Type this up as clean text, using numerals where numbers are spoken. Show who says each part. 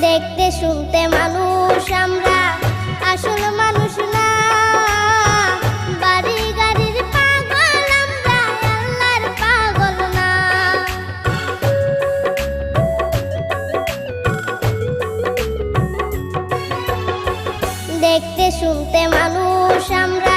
Speaker 1: দেখতে শুনতে মানুষ আমরা, আসল মানুষ না। বাড়ি গাড়ির পাগল আমরা, আল্লাহর পাগল না। দেখতে শুনতে মানুষ আমরা,